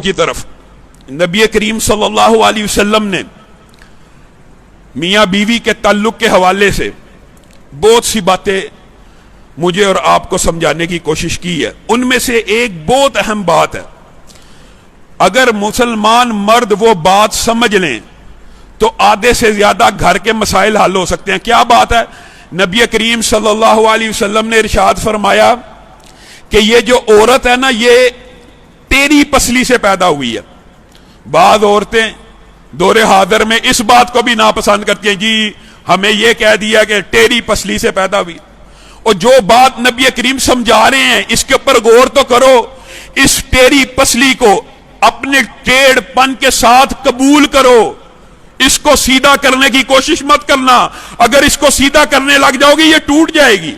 کی طرف. نبی کریم صلی اللہ علیہ وسلم نے میاں بیوی کے تعلق کے حوالے سے بہت سی باتیں مجھے اور آپ کو سمجھانے کی کوشش کی ہے. ان میں سے ایک بہت اہم بات ہے، اگر مسلمان مرد وہ بات سمجھ لیں تو آدھے سے زیادہ گھر کے مسائل حل ہو سکتے ہیں. کیا بات ہے؟ نبی کریم صلی اللہ علیہ وسلم نے ارشاد فرمایا کہ یہ جو عورت ہے نا، یہ تیری پسلی سے پیدا ہوئی ہے. بعض عورتیں دور حاضر میں اس بات کو بھی ناپسند کرتی ہیں، جی ہمیں یہ کہہ دیا کہ تیری پسلی سے پیدا ہوئی. اور جو بات نبی کریم سمجھا رہے ہیں اس کے اوپر غور تو کرو. اس تیری پسلی کو اپنے ٹیڑھ پن کے ساتھ قبول کرو، اس کو سیدھا کرنے کی کوشش مت کرنا. اگر اس کو سیدھا کرنے لگ جاؤ گی یہ ٹوٹ جائے گی.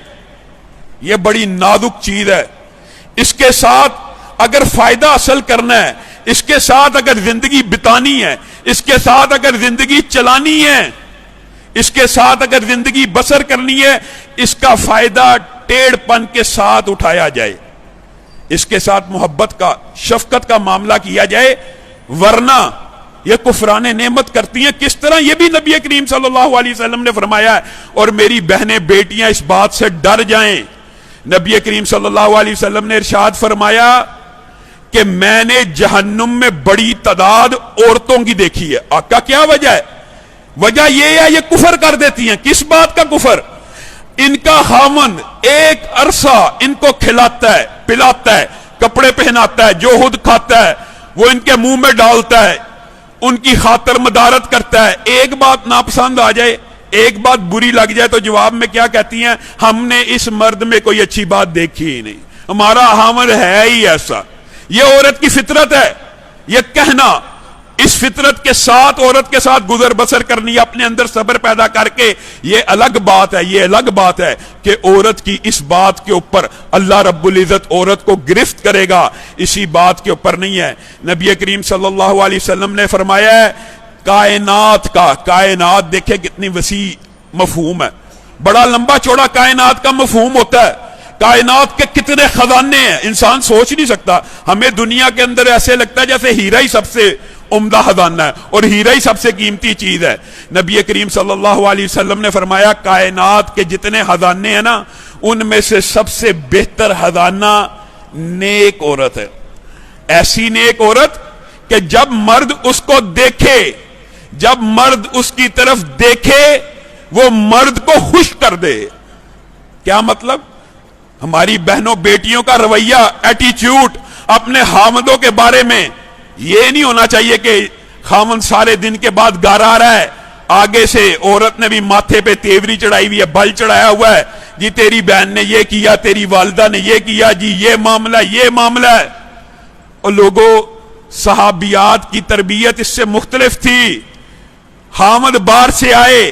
یہ بڑی نازک چیز ہے. اس کے ساتھ اگر فائدہ حاصل کرنا ہے، اس کے ساتھ اگر زندگی بتانی ہے، اس کے ساتھ اگر زندگی چلانی ہے، اس کے ساتھ اگر زندگی بسر کرنی ہے، اس کا فائدہ ٹیڑھ پن کے ساتھ اٹھایا جائے، اس کے ساتھ محبت کا، شفقت کا معاملہ کیا جائے. ورنہ یہ کفران نعمت کرتی ہیں. کس طرح؟ یہ بھی نبی کریم صلی اللہ علیہ وسلم نے فرمایا ہے. اور میری بہنیں بیٹیاں اس بات سے ڈر جائیں. نبی کریم صلی اللہ علیہ وسلم نے ارشاد فرمایا کہ میں نے جہنم میں بڑی تعداد عورتوں کی دیکھی ہے. آقا کیا وجہ ہے؟ وجہ یہ ہے یہ کفر کر دیتی ہیں. کس بات کا کفر؟ ان کا خاوند ایک عرصہ ان کو کھلاتا ہے، پلاتا ہے، کپڑے پہناتا ہے، جو خود کھاتا ہے وہ ان کے منہ میں ڈالتا ہے، ان کی خاطر مدارت کرتا ہے. ایک بات ناپسند آ جائے، ایک بات بری لگ جائے تو جواب میں کیا کہتی ہیں؟ ہم نے اس مرد میں کوئی اچھی بات دیکھی ہی نہیں، ہمارا خاوند ہے ہی ایسا. یہ عورت کی فطرت ہے. یہ کہنا، اس فطرت کے ساتھ عورت کے ساتھ گزر بسر کرنی، اپنے اندر صبر پیدا کر کے، یہ الگ بات ہے. یہ الگ بات ہے کہ عورت کی اس بات کے اوپر اللہ رب العزت عورت کو گرفت کرے گا، اسی بات کے اوپر نہیں ہے. نبی کریم صلی اللہ علیہ وسلم نے فرمایا ہے کائنات کا، کائنات دیکھیں کتنی وسیع مفہوم ہے، بڑا لمبا چوڑا کائنات کا مفہوم ہوتا ہے. کائنات کے کتنے خزانے ہیں انسان سوچ نہیں سکتا. ہمیں دنیا کے اندر ایسے لگتا ہے جیسے ہیرا ہی سب سے عمدہ خزانہ ہے اور ہیرا ہی سب سے قیمتی چیز ہے. نبی کریم صلی اللہ علیہ وسلم نے فرمایا کائنات کے جتنے خزانے ہیں نا، ان میں سے سب سے بہتر خزانہ نیک عورت ہے. ایسی نیک عورت کہ جب مرد اس کو دیکھے، جب مرد اس کی طرف دیکھے وہ مرد کو خوش کر دے. کیا مطلب؟ ہماری بہنوں بیٹیوں کا رویہ، ایٹیچیوڈ اپنے خامدوں کے بارے میں یہ نہیں ہونا چاہیے کہ خامن سارے دن کے بعد گھر آ رہا ہے، آگے سے عورت نے بھی ماتھے پہ تیوری چڑھائی ہوئی ہے، بل چڑھایا ہوا ہے، جی تیری بہن نے یہ کیا، تیری والدہ نے یہ کیا، جی یہ معاملہ ہے. اور لوگوں، صحابیات کی تربیت اس سے مختلف تھی. خامد باہر سے آئے،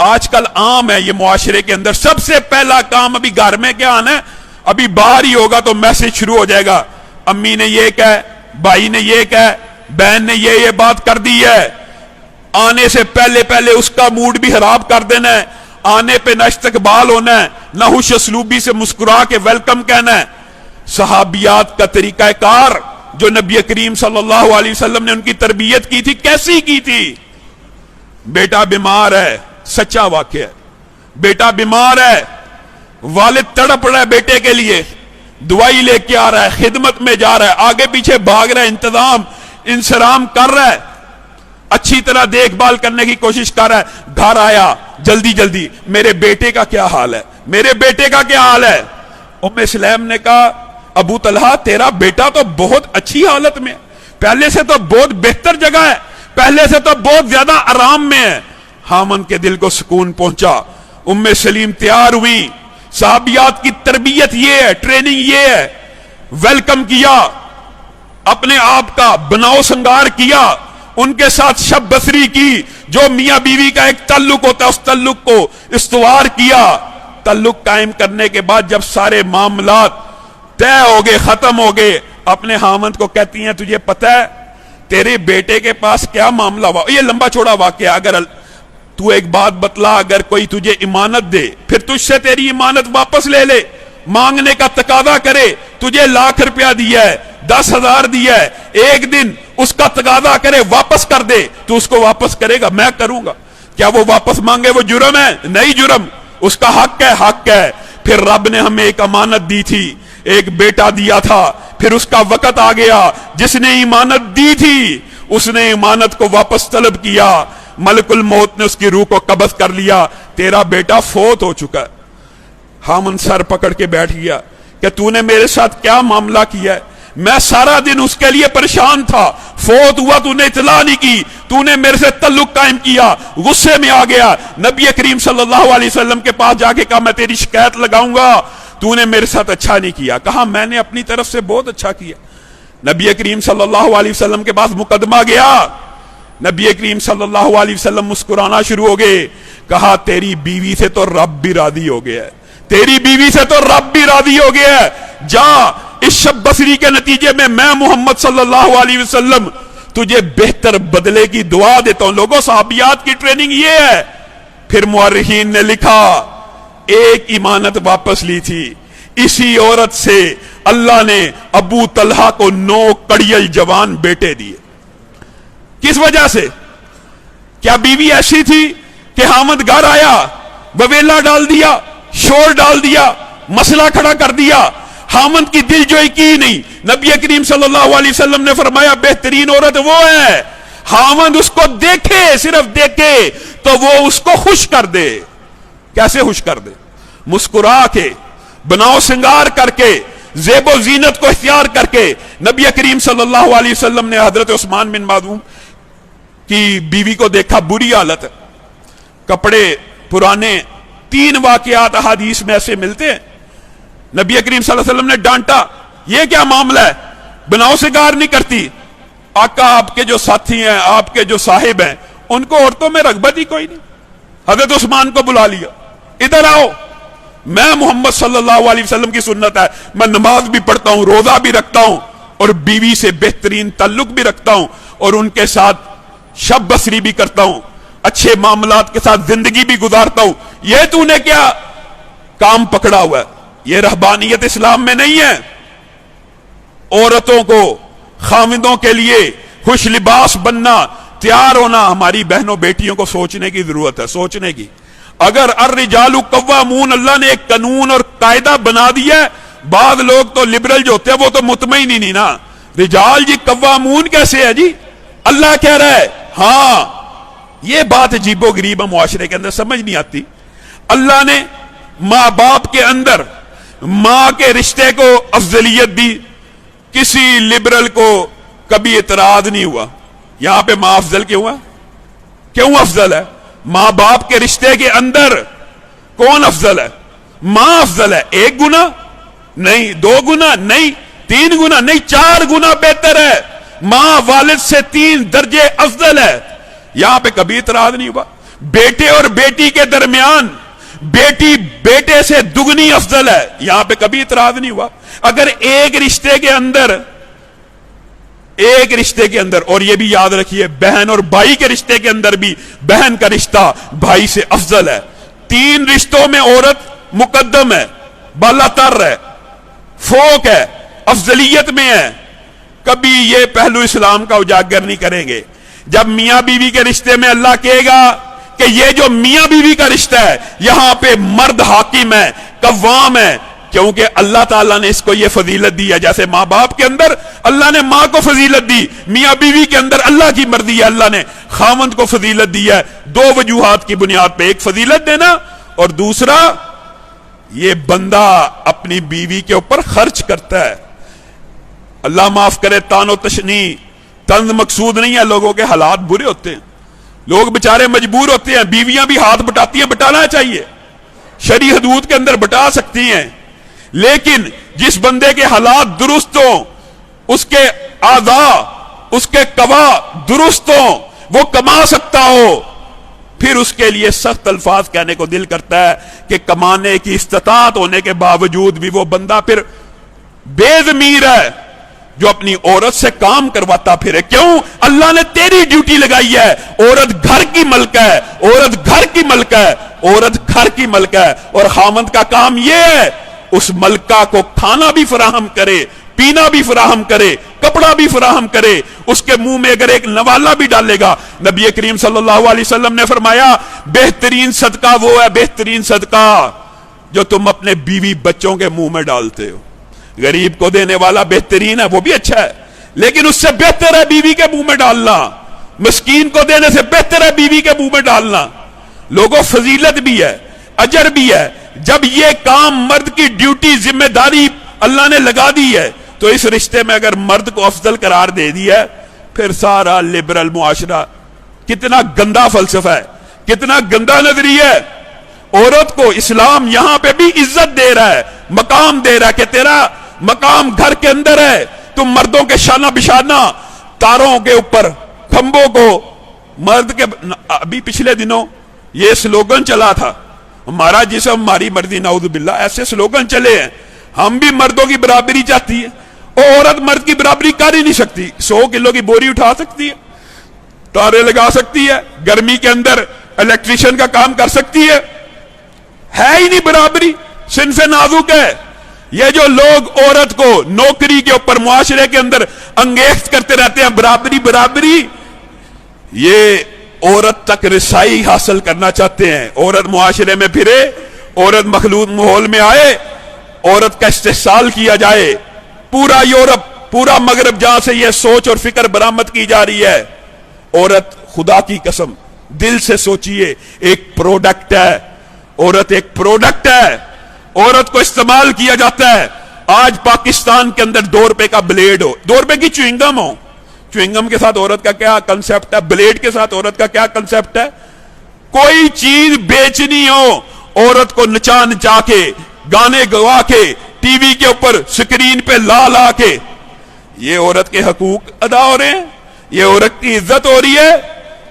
آج کل عام ہے یہ معاشرے کے اندر، سب سے پہلا کام ابھی گھر میں کیا آنا ہے؟ ابھی باہر ہی ہوگا تو میسج شروع ہو جائے گا، امی نے یہ کہا، بھائی نے یہ کہا، بہن نے یہ بات کر دی ہے. آنے سے پہلے اس کا موڈ بھی خراب کر دینا ہے، آنے پہ نہ استقبال ہونا ہے، نہ خوش اسلوبی سے مسکرا کے ویلکم کہنا ہے. صحابیات کا طریقہ کار جو نبی کریم صلی اللہ علیہ وسلم نے ان کی تربیت کی تھی، کیسی کی تھی؟ بیٹا بیمار ہے، سچا واقعہ ہے، بیٹا بیمار ہے، والد تڑپ رہا ہے بیٹے کے لیے، دوائی لے کے آ رہا ہے، خدمت میں جا رہا ہے، آگے پیچھے بھاگ رہا ہے، انتظام انسرام کر رہا ہے، اچھی طرح دیکھ بھال کرنے کی کوشش کر رہا ہے. گھر آیا جلدی میرے بیٹے کا کیا حال ہے، میرے بیٹے کا کیا حال ہے؟ ام سلیم نے کہا ابو طلحہ تیرا بیٹا تو بہت اچھی حالت میں، پہلے سے تو بہت بہتر جگہ ہے، پہلے سے تو بہت زیادہ آرام میں ہے. خامن کے دل کو سکون پہنچا. ام سلیم تیار ہوئی. صحابیات کی تربیت یہ ہے، ٹریننگ یہ ہے. ویلکم کیا، اپنے آپ کا بناؤ سنگار کیا، ان کے ساتھ شب بسری کی، جو میاں بیوی کا ایک تعلق ہوتا ہے اس تعلق کو استوار کیا. تعلق قائم کرنے کے بعد جب سارے معاملات طے ہو گئے، ختم ہو گئے، اپنے خامند کو کہتی ہیں تجھے پتہ ہے تیرے بیٹے کے پاس کیا معاملہ ہوا؟ یہ لمبا چوڑا واقعہ، اگر تو ایک بات بتلا، اگر کوئی تجھے امانت دے پھر تجھ سے تیری امانت واپس لے لے، مانگنے کا تقاضا کرے تجھے ₹1,00,000 دیا ہے, 10,000 دیا ہے, ایک دن اس کا تقاضا کرے واپس کر دے, تو اس کو واپس کرے گا؟ میں کروں گا. کیا وہ واپس مانگے وہ جرم ہے؟ نہیں جرم, اس کا حق ہے, حق ہے. پھر رب نے ہمیں ایک امانت دی تھی, ایک بیٹا دیا تھا, پھر اس کا وقت آ گیا, جس نے امانت دی تھی اس نے امانت کو واپس طلب کیا, ملک الموت نے اس کی روح کو قبض کر لیا, تیرا بیٹا فوت ہو چکا ہے. ہامن سر پکڑ کے بیٹھ گیا کہ تو نے میرے ساتھ کیا معاملہ کیا ہے؟ میں سارا دن اس کے لیے پریشان تھا, فوت ہوا تو نے اطلاع نہیں کی, تو نے میرے سے تعلق قائم کیا, غصے میں آ گیا, نبی کریم صلی اللہ علیہ وسلم کے پاس جا کے کہا میں تیری شکایت لگاؤں گا, تو نے میرے ساتھ اچھا نہیں کیا. کہا میں نے اپنی طرف سے بہت اچھا کیا. نبی کریم صلی اللہ علیہ وسلم کے پاس مقدمہ گیا, نبی کریم صلی اللہ علیہ وسلم مسکرانا شروع ہو گئے, کہا تیری بیوی سے تو رب بھی راضی ہو گیا ہے, تیری بیوی سے تو رب بھی راضی ہو گیا ہے, جا اس شب بصری کے نتیجے میں محمد صلی اللہ علیہ وسلم تجھے بہتر بدلے کی دعا دیتا ہوں. لوگوں صحابیات کی ٹریننگ یہ ہے. پھر مورخین نے لکھا ایک امانت واپس لی تھی, اسی عورت سے اللہ نے ابو طلحہ کو 9 کڑیل جوان بیٹے دیے. کس وجہ سے؟ کیا بیوی ایسی تھی کہ حامد گھر آیا, بویلا ڈال دیا, شور ڈال دیا, مسئلہ کھڑا کر دیا, حامد کی دل جوئی کی نہیں؟ نبی کریم صلی اللہ علیہ وسلم نے فرمایا بہترین عورت وہ ہے حامد اس کو دیکھے, صرف دیکھے تو وہ اس کو خوش کر دے. کیسے خوش کر دے؟ مسکرا کے, بناؤ سنگار کر کے, زیب و زینت کو اختیار کر کے. نبی کریم صلی اللہ علیہ وسلم نے حضرت عثمان بن مظعون کی بیوی کو دیکھا, بری حالت ہے, کپڑے پرانے. 3 واقعات احادیث میں ایسے ملتے ہیں. نبی کریم صلی اللہ علیہ وسلم نے ڈانٹا, یہ کیا معاملہ ہے, بناؤ سنگار نہیں کرتی. آقا آپ کے جو ساتھی ہیں, آپ کے جو صاحب ہیں, ان کو عورتوں میں رغبت ہی کوئی نہیں. حضرت عثمان کو بلا لیا, ادھر آؤ, میں محمد صلی اللہ علیہ وسلم کی سنت ہے, میں نماز بھی پڑھتا ہوں, روزہ بھی رکھتا ہوں, اور بیوی سے بہترین تعلق بھی رکھتا ہوں, اور ان کے ساتھ شب بصری بھی کرتا ہوں, اچھے معاملات کے ساتھ زندگی بھی گزارتا ہوں. یہ تو نے کیا کام پکڑا ہوا ہے؟ یہ رہبانیت اسلام میں نہیں ہے. عورتوں کو خاوندوں کے لیے خوش لباس بننا, تیار ہونا, ہماری بہنوں بیٹیوں کو سوچنے کی ضرورت ہے, سوچنے کی. اگر الرجال قوامون, اللہ نے ایک قانون اور قاعدہ بنا دیا ہے, بعض لوگ تو لبرل جو ہوتے ہیں وہ تو مطمئن ہی نہیں نا. رجال جی قوامون کیسے ہے جی؟ اللہ کہہ رہا ہے. ہاں یہ بات عجیب و غریب ہے, معاشرے کے اندر سمجھ نہیں آتی. اللہ نے ماں باپ کے اندر ماں کے رشتے کو افضلیت دی, کسی لبرل کو کبھی اعتراض نہیں ہوا. یہاں پہ ماں افضل کیوں ہے؟ کیوں افضل ہے؟ ماں باپ کے رشتے کے اندر کون افضل ہے؟ ماں افضل ہے. 1 گنا نہیں, 2 گنا نہیں, 3 گنا نہیں, 4 گنا بہتر ہے. ماں والد سے 3 درجے افضل ہے. یہاں پہ کبھی اعتراض نہیں ہوا. بیٹے اور بیٹی کے درمیان بیٹی بیٹے سے دگنی افضل ہے, یہاں پہ کبھی اعتراض نہیں ہوا. اگر ایک رشتے کے اندر اور یہ بھی یاد رکھیے, بہن اور بھائی کے رشتے کے اندر بھی بہن کا رشتہ بھائی سے افضل ہے. 3 رشتوں میں عورت مقدم ہے, بالا تر ہے, فوق ہے, افضلیت میں ہے. کبھی یہ پہلو اسلام کا اجاگر نہیں کریں گے. جب میاں بیوی کے رشتے میں اللہ کہے گا کہ یہ جو میاں بیوی کا رشتہ ہے یہاں پہ مرد حاکم ہے, قوام ہے, کیونکہ اللہ تعالیٰ نے اس کو یہ فضیلت دی ہے. جیسے ماں باپ کے اندر اللہ نے ماں کو فضیلت دی, میاں بیوی کے اندر اللہ کی مرضی ہے, اللہ نے خاوند کو فضیلت دی ہے. 2 وجوہات کی بنیاد پہ, ایک فضیلت دینا اور دوسرا یہ بندہ اپنی بیوی کے اوپر خرچ کرتا ہے. اللہ معاف کرے, تان و تشنی طنز مقصود نہیں ہے, لوگوں کے حالات برے ہوتے ہیں, لوگ بچارے مجبور ہوتے ہیں, بیویاں بھی ہاتھ بٹاتی ہیں, بٹانا چاہیے, شرعی حدود کے اندر بٹا سکتی ہیں, لیکن جس بندے کے حالات درست ہوں, اس کے اعضاء, اس کے قوا درست ہوں, وہ کما سکتا ہو, پھر اس کے لیے سخت الفاظ کہنے کو دل کرتا ہے کہ کمانے کی استطاعت ہونے کے باوجود بھی وہ بندہ پھر بے ضمیر ہے جو اپنی عورت سے کام کرواتا پھرے. کیوں؟ اللہ نے تیری ڈیوٹی لگائی ہے. عورت گھر کی ملک ہے, عورت گھر کی ملک ہے, عورت گھر کی ملک ہے, اور خامند کا کام یہ ہے اس ملکہ کو کھانا بھی فراہم کرے، پینا بھی فراہم کرے، کپڑا بھی فراہم کرے، اس کے منہ میں اگر ایک نوالا بھی ڈالے گا. نبی کریم صلی اللہ علیہ وسلم نے فرمایا بہترین صدقہ وہ ہے، بہترین صدقہ جو تم اپنے بیوی بچوں کے منہ میں ڈالتے ہو. غریب کو دینے والا بہترین ہے، وہ بھی اچھا ہے، لیکن اس سے بہتر ہے بیوی کے منہ میں ڈالنا. مسکین کو دینے سے بہتر ہے بیوی کے منہ میں ڈالنا. لوگوں فضیلت بھی ہے، اجر بھی ہے. جب یہ کام مرد کی ڈیوٹی، ذمہ داری اللہ نے لگا دی ہے، تو اس رشتے میں اگر مرد کو افضل قرار دے دیا ہے، پھر سارا لبرل معاشرہ، کتنا گندا فلسفہ ہے، کتنا گندا نظریہ ہے. عورت کو اسلام یہاں پہ بھی عزت دے رہا ہے، مقام دے رہا ہے کہ تیرا مقام گھر کے اندر ہے. تم مردوں کے شانہ بشانہ تاروں کے اوپر، کھمبوں کو مرد کے. ابھی پچھلے دنوں یہ سلوگن چلا تھا، ہمارا جسم ہماری مرضی، نعوذ باللہ، ایسے سلوگن چلے ہیں. ہم بھی مردوں کی برابری چاہتی ہے، اور عورت مرد کی برابری کر ہی نہیں سکتی. 100 کلو کی بوری اٹھا سکتی ہے، تارے لگا سکتی ہے، گرمی کے اندر الیکٹریشین کا کام کر سکتی ہے ہی نہیں برابری. صنف نازک ہے. یہ جو لوگ عورت کو نوکری کے اوپر معاشرے کے اندر انگیخت کرتے رہتے ہیں برابری برابری، یہ عورت تک رسائی حاصل کرنا چاہتے ہیں. عورت معاشرے میں پھرے، عورت مخلوط ماحول میں آئے، عورت کا استحصال کیا جائے. پورا یورپ، پورا مغرب جہاں سے یہ سوچ اور فکر برآمد کی جا رہی ہے، عورت خدا کی قسم دل سے سوچئے ایک پروڈکٹ ہے. عورت ایک پروڈکٹ ہے، عورت کو استعمال کیا جاتا ہے. آج پاکستان کے اندر 2 روپے کا بلیڈ ہو، 2 روپے کی چوئنگم ہو، چوئنگم کے ساتھ عورت کا کیا کنسپٹ ہے، بلیڈ کے ساتھ عورت کا کیا کنسپٹ ہے. کوئی چیز بیچنی ہو، عورت کو نچا نچا کے، گانے گوا کے، ٹی وی کے اوپر سکرین پہ لا لا کے، یہ عورت کے حقوق ادا ہو رہے ہیں، یہ عورت کی عزت ہو رہی ہے.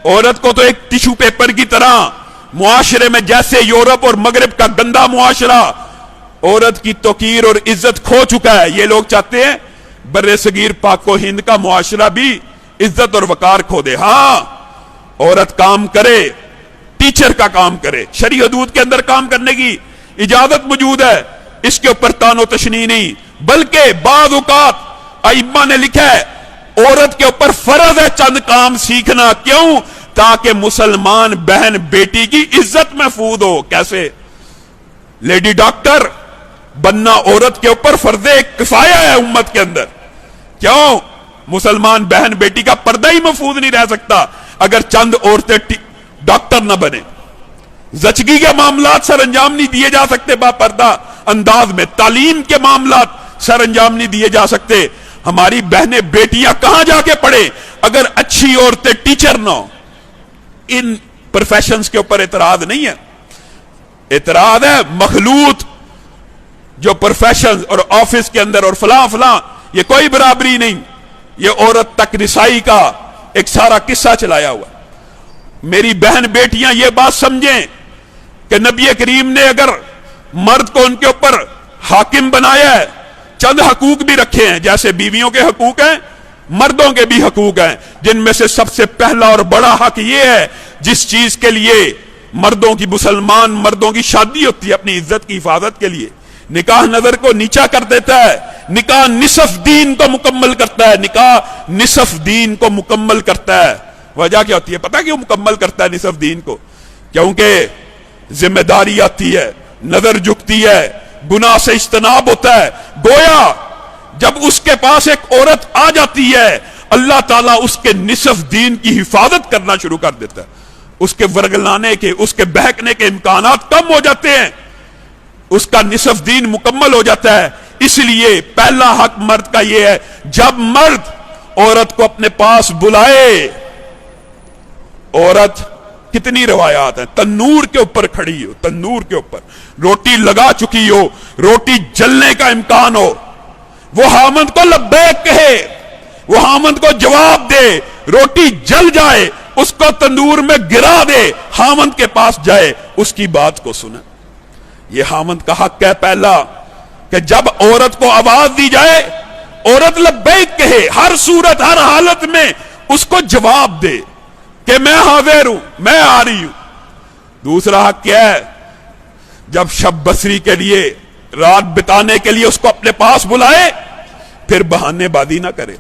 عورت کو تو ایک ٹیشو پیپر کی طرح معاشرے میں، جیسے یورپ اور مغرب کا گندا معاشرہ عورت کی توقیر اور عزت کھو چکا ہے، یہ لوگ چاہتے ہیں بر صغیر پاک و ہند کا معاشرہ بھی عزت اور وقار کھو دے. ہاں، عورت کام کرے، ٹیچر کا کام کرے، شرعی حدود کے اندر کام کرنے کی اجازت موجود ہے، اس کے اوپر تان و تشنیع نہیں. بلکہ بعض اوقات ائمہ نے لکھا ہے عورت کے اوپر فرض ہے چند کام سیکھنا. کیوں؟ تاکہ مسلمان بہن بیٹی کی عزت محفوظ ہو. کیسے؟ لیڈی ڈاکٹر بننا عورت کے اوپر فرض کفایہ ہے امت کے اندر. کیوں؟ مسلمان بہن بیٹی کا پردہ ہی محفوظ نہیں رہ سکتا اگر چند عورتیں ڈاکٹر نہ بنے. زچگی کے معاملات سر انجام نہیں دیے جا سکتے با پردہ انداز میں. تعلیم کے معاملات سر انجام نہیں دیے جا سکتے. ہماری بہنیں بیٹیاں کہاں جا کے پڑھیں اگر اچھی عورتیں ٹیچر نہ ہو. ان پروفیشنز کے اوپر اعتراض نہیں ہے، اعتراض ہے مخلوط جو پروفیشنز اور آفس کے اندر اور فلاں فلاں، یہ کوئی برابری نہیں. یہ عورت تک رسائی کا ایک سارا قصہ چلایا ہوا. میری بہن بیٹیاں یہ بات سمجھیں کہ نبی کریم نے اگر مرد کو ان کے اوپر حاکم بنایا ہے، چند حقوق بھی رکھے ہیں، جیسے بیویوں کے حقوق ہیں، مردوں کے بھی حقوق ہیں، جن میں سے سب سے پہلا اور بڑا حق یہ ہے جس چیز کے لیے مردوں کی، مسلمان مردوں کی شادی ہوتی ہے اپنی عزت کی حفاظت کے لیے. نکاح نظر کو نیچا کر دیتا ہے، نکاح نصف دین کو مکمل کرتا ہے، نکاح نصف دین کو مکمل کرتا ہے. وجہ کیا ہوتی ہے؟ پتہ کیوں مکمل کرتا ہے نصف دین کو؟ کیونکہ ذمہ داری آتی ہے، نظر جھکتی ہے، گناہ سے اجتناب ہوتا ہے. گویا جب اس کے پاس ایک عورت آ جاتی ہے، اللہ تعالیٰ اس کے نصف دین کی حفاظت کرنا شروع کر دیتا ہے. اس کے ورگلانے کے، اس کے بہکنے کے امکانات کم ہو جاتے ہیں، اس کا نصف دین مکمل ہو جاتا ہے. اس لیے پہلا حق مرد کا یہ ہے، جب مرد عورت کو اپنے پاس بلائے، عورت کتنی روایات ہیں، تنور کے اوپر کھڑی ہو، تنور کے اوپر روٹی لگا چکی ہو، روٹی جلنے کا امکان ہو، وہ حامد کو لبیک کہے، وہ حامد کو جواب دے، روٹی جل جائے، اس کو تندور میں گرا دے، حامد کے پاس جائے، اس کی بات کو سنے. یہ حامد کا حق ہے پہلا کہ جب عورت کو آواز دی جائے، عورت لبیک کہے، ہر صورت ہر حالت میں اس کو جواب دے کہ میں حاضر ہوں، میں آ رہی ہوں. دوسرا حق کیا ہے؟ جب شب بصری کے لیے رات بتانے کے لیے اس کو اپنے پاس بلائے، پھر بہانے بازی نہ کرے،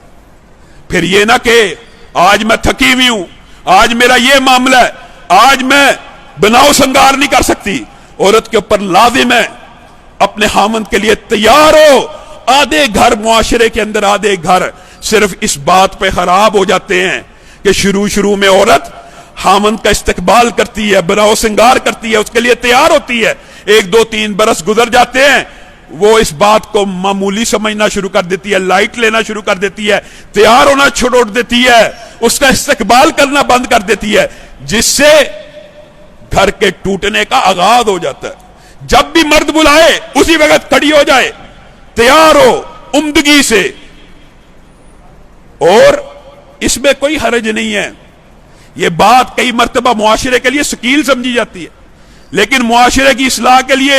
پھر یہ نہ کہ آج میں تھکی ہوئی ہوں، آج میرا یہ معاملہ ہے، آج میں بناؤ سنگار نہیں کر سکتی۔ عورت کے اوپر لازم ہے اپنے خامند کے لیے تیار ہو۔ آدھے گھر معاشرے کے اندر، آدھے گھر صرف اس بات پہ خراب ہو جاتے ہیں کہ شروع میں عورت خامند کا استقبال کرتی ہے، بناؤ سنگار کرتی ہے، اس کے لیے تیار ہوتی ہے، 1 2 3 برس گزر جاتے ہیں، وہ اس بات کو معمولی سمجھنا شروع کر دیتی ہے، لائٹ لینا شروع کر دیتی ہے، تیار ہونا چھوڑ دیتی ہے، اس کا استقبال کرنا بند کر دیتی ہے، جس سے گھر کے ٹوٹنے کا آغاز ہو جاتا ہے۔ جب بھی مرد بلائے اسی وقت کھڑی ہو جائے، تیار ہو عمدگی سے، اور اس میں کوئی حرج نہیں ہے۔ یہ بات کئی مرتبہ معاشرے کے لیے ثقیل سمجھی جاتی ہے، لیکن معاشرے کی اصلاح کے لیے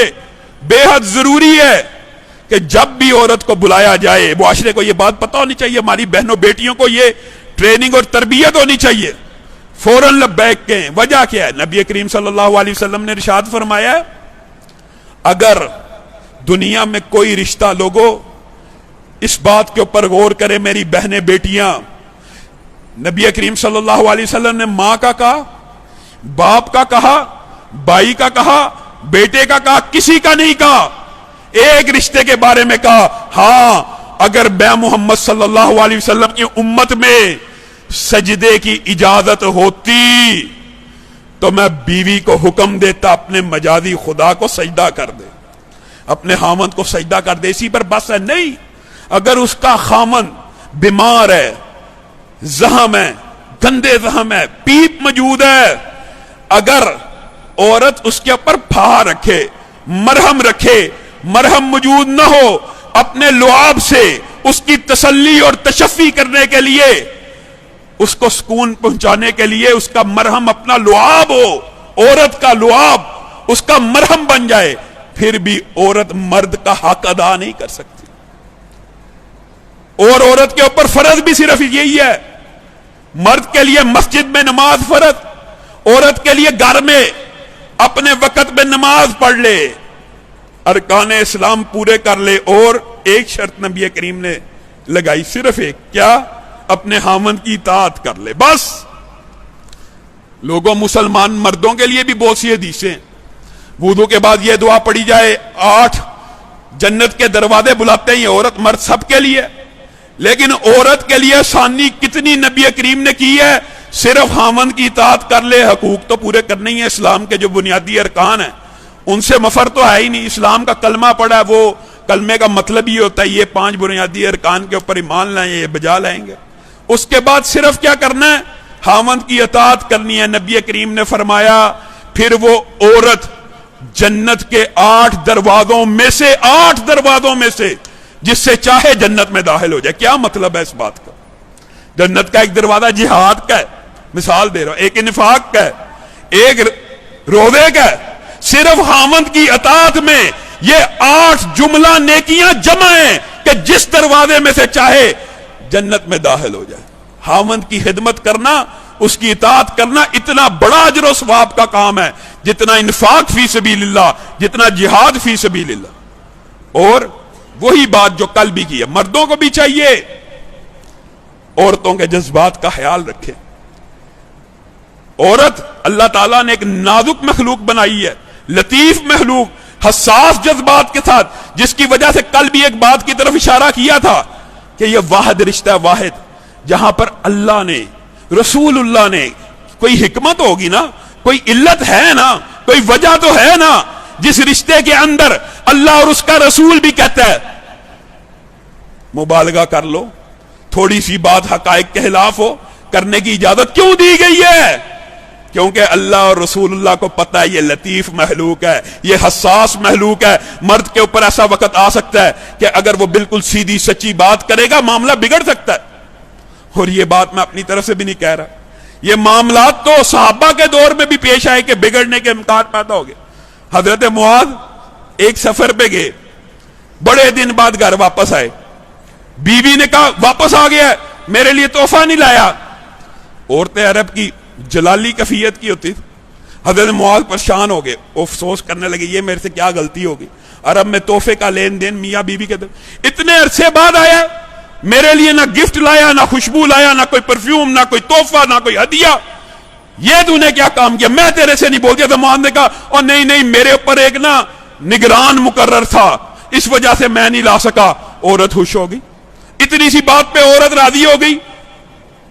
بے حد ضروری ہے کہ جب بھی عورت کو بلایا جائے، معاشرے کو یہ بات پتہ ہونی چاہیے، ہماری بہنوں بیٹیوں کو یہ ٹریننگ اور تربیت ہونی چاہیے، فوراً لبیک کہیں۔ وجہ کیا ہے؟ نبی کریم صلی اللہ علیہ وسلم نے ارشاد فرمایا ہے، اگر دنیا میں کوئی رشتہ لوگوں اس بات کے اوپر غور کرے، میری بہنیں بیٹیاں، نبی کریم صلی اللہ علیہ وسلم نے ماں کا کہا، باپ کا کہا، بھائی کا کہا، بیٹے کا کہا، کسی کا نہیں کہا، ایک رشتے کے بارے میں کہا، ہاں اگر میں محمد صلی اللہ علیہ وسلم کی امت میں سجدے کی اجازت ہوتی تو میں بیوی کو حکم دیتا اپنے مجازی خدا کو سجدہ کر دے، اپنے خامند کو سجدہ کر دے، اسی پر بس ہے۔ نہیں، اگر اس کا خامند بیمار ہے، زخم ہے، گندے زخم ہے، پیپ موجود ہے، اگر عورت اس کے اوپر پھا رکھے، مرہم رکھے، مرہم موجود نہ ہو، اپنے لعاب سے اس کی تسلی اور تشفی کرنے کے لیے، اس کو سکون پہنچانے کے لیے اس کا مرہم اپنا لعاب ہو، عورت کا لعاب اس کا مرہم بن جائے، پھر بھی عورت مرد کا حق ادا نہیں کر سکتی۔ اور عورت کے اوپر فرض بھی صرف یہی ہے، مرد کے لیے مسجد میں نماز فرض، عورت کے لیے گھر میں اپنے وقت میں نماز پڑھ لے، ارکان اسلام پورے کر لے، اور ایک شرط نبی کریم نے لگائی، صرف ایک، کیا؟ اپنے خامند کی اطاعت کر لے، بس۔ لوگوں مسلمان مردوں کے لیے بھی بہت سی حدیثیں، وضو کے بعد یہ دعا پڑھی جائے، 8 جنت کے دروازے بلاتے ہیں، عورت مرد سب کے لیے، لیکن عورت کے لیے آسانی کتنی نبی کریم نے کی ہے، صرف خامند کی اطاعت کر لے، حقوق تو پورے کرنے ہی ہیں، اسلام کے جو بنیادی ارکان ہیں ان سے مفر تو ہے ہی نہیں، اسلام کا کلمہ پڑھا ہے، وہ کلمے کا مطلب یہ ہوتا ہے یہ 5 بنیادی ارکان کے اوپر ایمان لائیں، یہ بجا لائیں گے۔ اس کے بعد صرف کیا کرنا ہے؟ خامند کی اطاعت کرنی ہے۔ نبی کریم نے فرمایا پھر وہ عورت جنت کے 8 دروازوں میں سے، 8 دروازوں میں سے جس سے چاہے جنت میں داخل ہو جائے۔ کیا مطلب ہے اس بات کا؟ جنت کا ایک دروازہ جہاد کا ہے، مثال دے رہا ہوں، ایک انفاق کا ہے، ایک روزے کا ہے، صرف خامند کی اطاعت میں یہ 8 جملہ نیکیاں جمع ہیں کہ جس دروازے میں سے چاہے جنت میں داخل ہو جائے۔ خامند کی خدمت کرنا، اس کی اطاعت کرنا اتنا بڑا اجر و ثواب کا کام ہے جتنا انفاق فی سبیل اللہ، جتنا جہاد فی سبیل اللہ۔ اور وہی بات جو کل بھی کی ہے، مردوں کو بھی چاہیے عورتوں کے جذبات کا خیال رکھے۔ عورت اللہ تعالیٰ نے ایک نازک مخلوق بنائی ہے، لطیف مخلوق، حساس جذبات کے ساتھ، جس کی وجہ سے کل بھی ایک بات کی طرف اشارہ کیا تھا کہ یہ واحد رشتہ واحد، جہاں پر اللہ نے، رسول اللہ نے، کوئی حکمت ہوگی نا، کوئی علت ہے نا، کوئی وجہ تو ہے نا، جس رشتے کے اندر اللہ اور اس کا رسول بھی کہتا ہے مبالغہ کر لو، تھوڑی سی بات حقائق کے خلاف ہو، کرنے کی اجازت کیوں دی گئی ہے؟ کیونکہ اللہ اور رسول اللہ کو پتہ ہے یہ لطیف محلوق ہے، یہ حساس محلوق ہے، مرد کے اوپر ایسا وقت آ سکتا ہے کہ اگر وہ بالکل سیدھی سچی بات کرے گا معاملہ بگڑ سکتا ہے۔ اور یہ بات میں اپنی طرف سے بھی نہیں کہہ رہا، یہ معاملات تو صحابہ کے دور میں بھی پیش آئے کہ بگڑنے کے امکان پیدا ہو گئے۔ حضرت معاذ ایک سفر پہ گئے، بڑے دن بعد گھر واپس آئے، بیوی نے کہا واپس آ گیا، میرے لیے تحفہ نہیں لایا۔ عورتیں عرب کی جلالی کفیت کی ہوتی تھی، حضرت معاذ پریشان ہو گئے، افسوس کرنے لگے یہ میرے سے کیا غلطی ہوگی، عرب میں تحفے کا لین دین میاں بیوی کے اتنے عرصے بعد آیا، میرے لیے نہ گفٹ لایا، نہ خوشبو لایا، نہ کوئی پرفیوم، نہ کوئی تحفہ، نہ کوئی ہدیہ، یہ تو نے کیا کام کیا، میں تیرے سے نہیں بول گیا۔ تو معاذ نے کہا اور نہیں میرے اوپر ایک نا نگران مقرر تھا، اس وجہ سے میں نہیں لا سکا۔ عورت خوش ہو گئی، اتنی سی بات پہ عورت راضی ہو گئی۔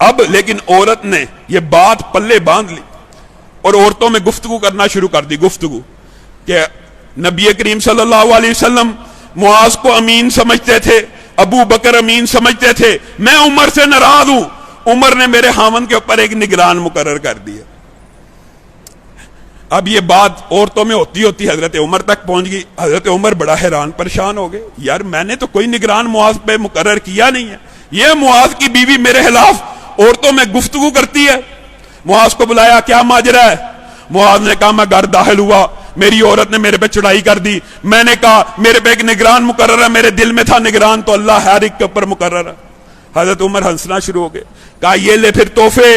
اب لیکن عورت نے یہ بات پلے باندھ لی اور عورتوں میں گفتگو کرنا شروع کر دی، گفتگو کہ نبی کریم صلی اللہ علیہ وسلم معاذ کو امین سمجھتے تھے، ابو بکر امین سمجھتے تھے، میں عمر سے ناراض ہوں، عمر نے میرے خاوند کے اوپر ایک نگران مقرر کر دیا۔ اب یہ بات عورتوں میں ہوتی ہوتی حضرت عمر تک پہنچ گئی۔ حضرت عمر بڑا حیران پریشان ہو گئے، یار میں نے تو کوئی نگران معاذ پہ مقرر کیا نہیں ہے، یہ معاذ کی بیوی میرے خلاف عورتوں میں گفتگو کرتی ہے۔ معاذ کو بلایا، کیا ماجرا ہے؟ معاذ نے کہا میں گھر داخل ہوا، میری عورت نے میرے پہ چڑھائی کر دی، میں نے کہا میرے پہ ایک نگران مقرر ہے، میرے دل میں تھا نگران تو اللہ ہر ایک کے اوپر مقرر ہے۔ حضرت عمر ہنسنا شروع ہو گئے، کہا یہ لے پھر تحفے،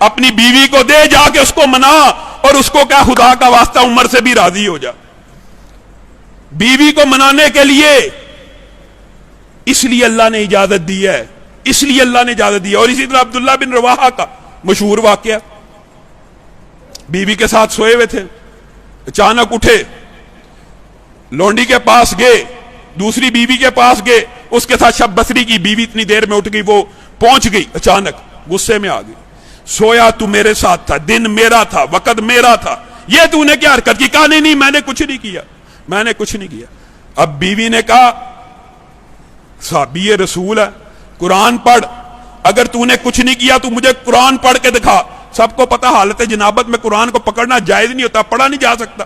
اپنی بیوی کو دے، جا کے اس کو منا اور اس کو کہا خدا کا واسطہ عمر سے بھی راضی ہو جا۔ بیوی کو منانے کے لیے اس لیے اللہ نے اجازت دی ہے، اس لیے اللہ نے اجازت دی ہے۔ اور اسی طرح عبداللہ بن رواحہ کا مشہور واقعہ، بیوی کے ساتھ سوئے ہوئے تھے، اچانک اٹھے، لونڈی کے پاس گئے، دوسری بیوی کے پاس گئے، اس کے ساتھ شب بصری کی بیوی اتنی دیر میں اٹھ گئی، وہ پہنچ گئی، اچانک غصے میں آ گئی، سویا تو میرے ساتھ تھا، دن میرا تھا، وقت میرا تھا، یہ تو نے کیا حرکت کی؟ کہا نہیں میں نے کچھ نہیں کیا، میں نے کچھ نہیں کیا۔ اب بیوی نے کہا صحابی رسول ہے، قرآن پڑھ، اگر تو نے کچھ نہیں کیا تو مجھے قرآن پڑھ کے دکھا۔ سب کو پتا حالت جنابت میں قرآن کو پکڑنا جائز نہیں ہوتا، پڑھا نہیں جا سکتا۔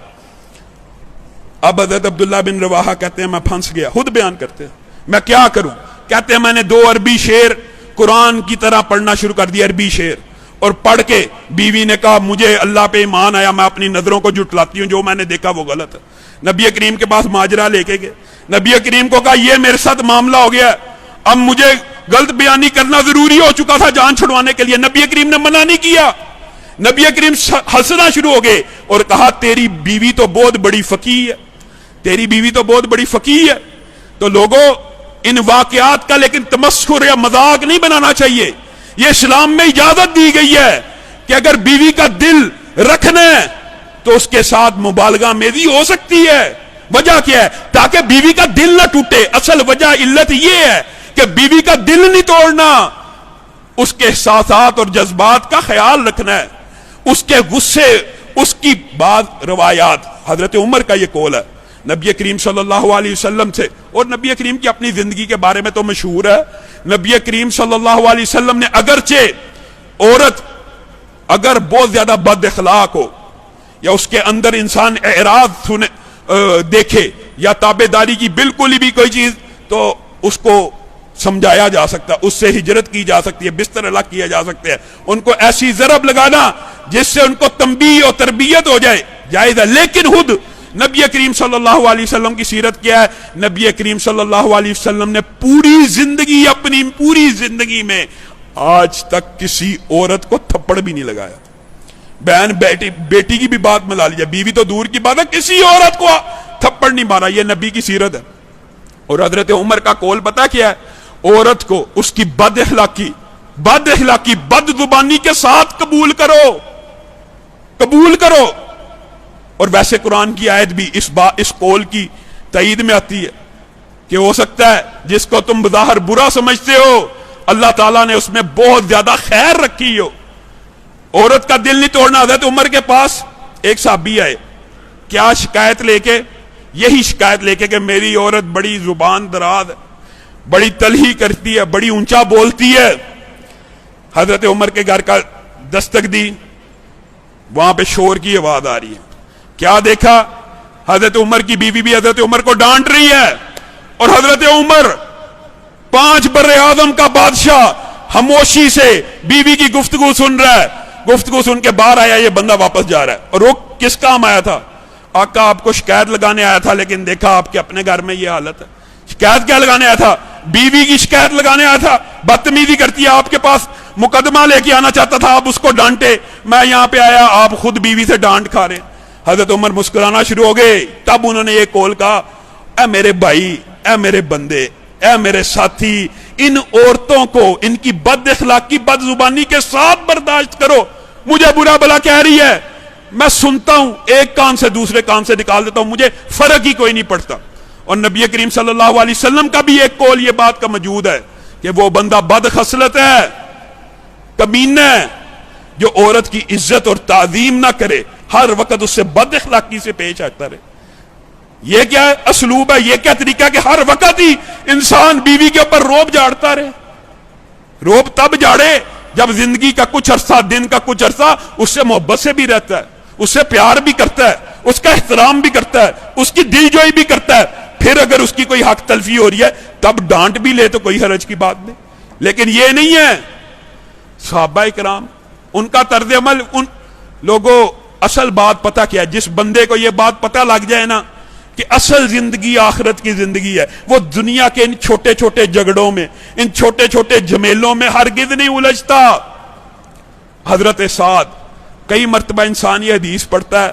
اب حضرت عبداللہ بن رواحہ کہتے ہیں میں پھنس گیا، خود بیان کرتے ہیں میں کیا کروں، کہتے ہیں میں نے 2 عربی شعر قرآن کی طرح پڑھنا شروع کر دیا، عربی شعر، اور پڑھ کے بیوی نے کہا مجھے اللہ پہ ایمان آیا، میں اپنی نظروں کو جھٹلاتی ہوں، جو میں نے دیکھا وہ غلط ہے۔ نبی کریم کے پاس ماجرا لے کے گئے، نبی کریم کو کہا یہ میرے ساتھ معاملہ ہو گیا، اب مجھے غلط بیانی کرنا ضروری ہو چکا تھا جان چھڑوانے کے لیے، نبی کریم نے منع نہیں کیا۔ نبی کریم ہنسنا شروع ہو گئے اور کہا تیری بیوی تو بہت بڑی فقیہ ہے، تیری بیوی تو بہت بڑی فقیہ ہے۔ تو لوگوں ان واقعات کا لیکن تمسخر یا مذاق نہیں بنانا چاہیے، یہ اسلام میں اجازت دی گئی ہے کہ اگر بیوی کا دل رکھنا ہے تو اس کے ساتھ مبالغہ میزی ہو سکتی ہے۔ وجہ کیا ہے؟ تاکہ بیوی کا دل نہ ٹوٹے۔ اصل وجہ علت یہ ہے کہ بیوی کا دل نہیں توڑنا، اس کے احساسات اور جذبات کا خیال رکھنا ہے، اس کے غصے، اس کی بعض روایات، حضرت عمر کا یہ قول ہے نبی کریم صلی اللہ علیہ وسلم سے، اور نبی کریم کی اپنی زندگی کے بارے میں تو مشہور ہے، نبی کریم صلی اللہ علیہ وسلم نے اگرچہ عورت اگر بہت زیادہ بد اخلاق ہو یا اس کے اندر انسان اعراض دیکھے یا تابع داری کی بالکل ہی بھی کوئی چیز، تو اس کو سمجھایا جا سکتا، اس سے ہجرت کی جا سکتی ہے، بستر الگ کیا جا سکتے ہیں، ان کو ایسی ضرب لگانا جس سے ان کو تنبیہ اور تربیت ہو جائے جائز ہے۔ لیکن خود نبی کریم صلی اللہ علیہ وسلم کی سیرت کیا ہے؟ نبی کریم صلی اللہ علیہ وسلم نے پوری زندگی، اپنی پوری زندگی میں آج تک کسی عورت کو تھپڑ بھی نہیں لگایا۔ بہن بیٹی کی بھی بات ملا لیا، بیوی تو دور کی بات ہے، کسی عورت کو تھپڑ نہیں مارا، یہ نبی کی سیرت ہے۔ اور حضرت عمر کا قول پتہ کیا ہے؟ عورت کو اس کی بد اخلاقی، بد زبانی کے ساتھ قبول کرو، قبول کرو۔ اور ویسے قرآن کی آیت بھی اس قول کی تائید میں آتی ہے کہ ہو سکتا ہے جس کو تم بظاہر برا سمجھتے ہو اللہ تعالیٰ نے اس میں بہت زیادہ خیر رکھی ہو۔ عورت کا دل نہیں توڑنا۔ حضرت عمر کے پاس ایک صحابی آئے، کیا شکایت لے کے؟ یہی شکایت لے کے کہ میری عورت بڑی زبان دراز ہے، بڑی تلہی کرتی ہے، بڑی اونچا بولتی ہے۔ حضرت عمر کے گھر کا دستک دی، وہاں پہ شور کی آواز آ رہی ہے، کیا دیکھا؟ حضرت عمر کی بیوی بھی حضرت عمر کو ڈانٹ رہی ہے، اور حضرت عمر 5 بر اعظم کا بادشاہ خاموشی سے بیوی کی گفتگو سن رہا ہے۔ گفتگو سن کے باہر آیا، یہ بندہ واپس جا رہا ہے، اور وہ کس کام آیا تھا؟ آقا آپ کو شکایت لگانے آیا تھا، لیکن دیکھا آپ کے اپنے گھر میں یہ حالت ہے۔ شکایت کیا لگانے آیا تھا؟ بیوی کی شکایت لگانے آیا تھا، بدتمیزی کرتی ہے آپ کے پاس، مقدمہ لے کے آنا چاہتا تھا، آپ اس کو ڈانٹے، میں یہاں پہ آیا آپ خود بیوی سے ڈانٹ کھا رہے. حضرت عمر مسکرانا شروع ہو گئے. تب انہوں نے یہ قول کہا، اے میرے بھائی، اے میرے بندے، اے میرے ساتھی، ان عورتوں کو ان کی بد اخلاقی بد زبانی کے ساتھ برداشت کرو. مجھے برا بلا کہہ رہی ہے، میں سنتا ہوں، ایک کان سے دوسرے کان سے نکال دیتا ہوں، مجھے فرق ہی کوئی نہیں پڑتا. اور نبی کریم صلی اللہ علیہ وسلم کا بھی ایک قول یہ بات کا موجود ہے کہ وہ بندہ بد خصلت ہے، کمینہ ہے، جو عورت کی عزت اور تعظیم نہ کرے، ہر وقت اس سے بد اخلاقی سے پیش آتا رہے. یہ کیا اسلوب ہے، یہ کیا طریقہ ہے کہ ہر وقت ہی انسان بیوی کے اوپر روب جاڑتا رہے؟ روب تب جاڑے جب زندگی کا کچھ عرصہ، دن کا کچھ عرصہ اس سے محبت سے بھی رہتا ہے، اس سے پیار بھی کرتا ہے، اس کا احترام بھی کرتا ہے، اس کی دل جوئی بھی کرتا ہے. پھر اگر اس کی کوئی حق تلفی ہو رہی ہے تب ڈانٹ بھی لے تو کوئی حرج کی بات نہیں. لیکن یہ نہیں ہے. صحابہ کرام ان کا طرز عمل، ان لوگوں اصل بات پتہ کیا ہے؟ جس بندے کو یہ بات پتہ لگ جائے نا کہ اصل زندگی آخرت کی زندگی ہے، وہ دنیا کے ان چھوٹے چھوٹے جھگڑوں میں، ان چھوٹے چھوٹے جھمیلوں میں ہرگز نہیں الجھتا. حضرت سعد، کئی مرتبہ انسان یہ حدیث پڑھتا ہے،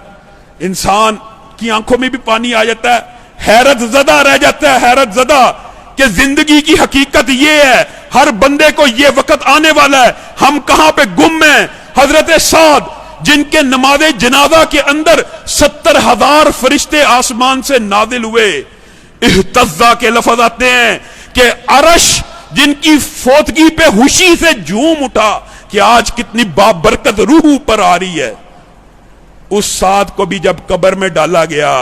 انسان کی آنکھوں میں بھی پانی آ جاتا ہے، حیرت زدہ رہ جاتا ہے، حیرت زدہ کہ زندگی کی حقیقت یہ ہے، ہر بندے کو یہ وقت آنے والا ہے، ہم کہاں پہ گم ہیں. حضرت سعد جن کے نماز جنازہ کے اندر 70,000 فرشتے آسمان سے نازل ہوئے، اہتزا کے لفظ آتے ہیں کہ عرش جن کی فوتگی پہ خوشی سے جھوم اٹھا کہ آج کتنی بابرکت روح پر آ رہی ہے. اس سعد کو بھی جب قبر میں ڈالا گیا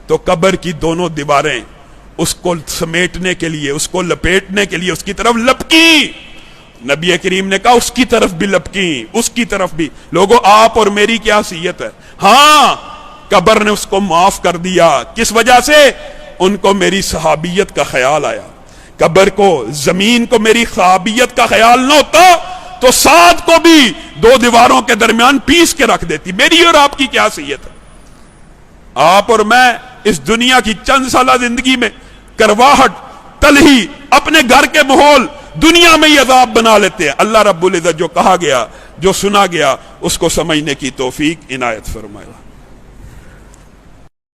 تو قبر کی دونوں دیواریں اس کو سمیٹنے کے لیے، اس کو لپیٹنے کے لیے اس کی طرف لپکی. نبی کریم نے کہا اس کی طرف بھی لپکی، اس کی طرف بھی. لوگوں آپ اور میری کیا حیثیت ہے؟ ہاں، قبر نے اس کو معاف کر دیا. کس وجہ سے؟ ان کو میری صحابیت کا خیال آیا. قبر کو، زمین کو میری صحابیت کا خیال نہ ہوتا تو سعد کو بھی دو دیواروں کے درمیان پیس کے رکھ دیتی. میری اور آپ کی کیا حیثیت ہے؟ آپ اور میں اس دنیا کی چند سالہ زندگی میں کرواہٹ، تلہی، اپنے گھر کے ماحول دنیا میں ہی عذاب بنا لیتے ہیں. اللہ رب العزت جو کہا گیا، جو سنا گیا، اس کو سمجھنے کی توفیق عنایت فرمائے.